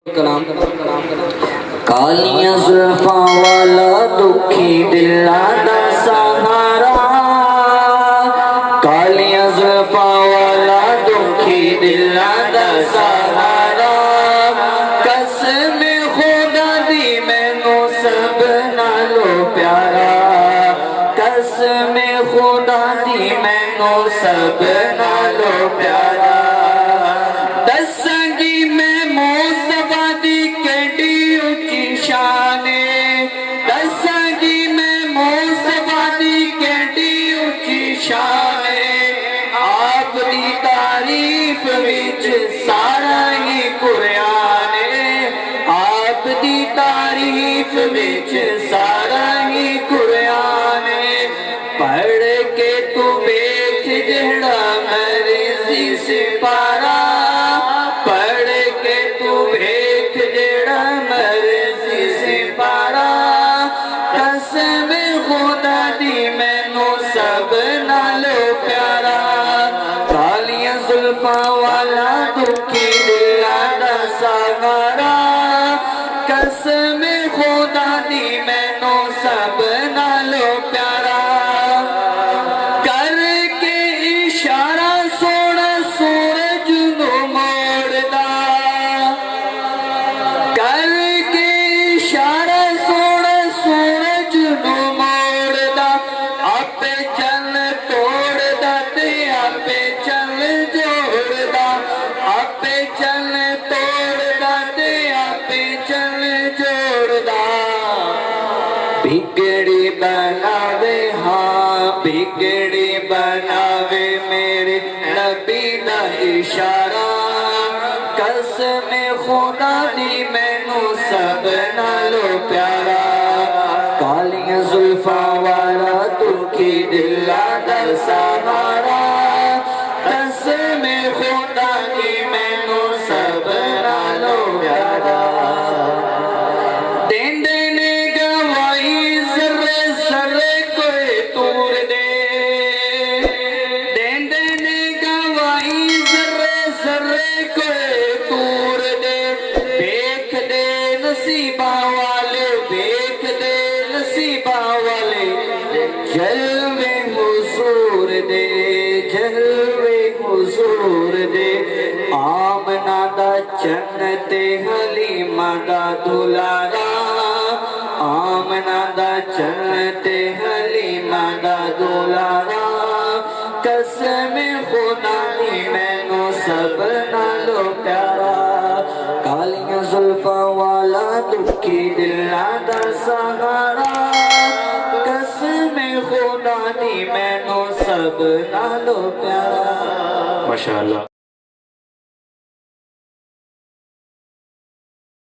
कलाम कालियां जुल्फा वाला दुखी दिला दा सहारा, कालियां जुल्फा वाला दुखी दिला दा सहारा। कसम खुदा दी मैनू सब नालों प्यारा, कसम खुदा दी मैनू सब नालों प्यारा। दसांगी मैं मुस्तफा दी केडी उच्ची शान, दसांगी मैं मुस्तफा दी केडी उच्ची शान। आप दी तारीफ विच सारा ही कुरान, आप दी तारीफ विच सारा ही कुरान। पढ़ के तू वेख जेड़ा मर्जी सिपारा, पढ़ के तू वेख जेड़ा मर्जी सिपारा। कसम खुदा दी मैनू सब नालों प्यारा, कालियां जुल्फां वाला दुखी दिला दा सहारा। कसम खुदा दी मैनू सब नालों प्यारा। करके इशारा सोना सूरज नू मोड़दा, करके इशारा सोना सूरज नू मोड़दा। आपे चल तोड़दा ते आपे चल जोड़दा, आपे चल तोड़दा ते आपे चल जोड़दा। बिगड़ी बनावे हाँ बिगड़ी बनावे मेरे नबी दा इशारा। कसम खुदा दी मैनू सब नालों प्यारा, कालियां जुल्फां वाला दुखी दिला दा सहारा। कसम खुदा दी मैनू सब नालों प्यारा। देंदे ने गवाही जर्रे जर्रे कोई तूर दे, देंदे ने गवाही जर्रे जर्रे कोई तूर दे। देख दे नसीबा वाले, देख दे नसीबा वाले। जलवे हुजूर दे, जलवे हुजूर दे। आमना दा चन्न ते हलीमा दा दुलारा, आमना दा चन्न ते हलीमा दा दुलारा। कसम खुदा दी मैनू सब नालों प्यारा, कालियां जुल्फां वाला दुखी दिला दा सहारा। कसम खुदा दी मैनू सब नालों प्यारा। माशाअल्लाह।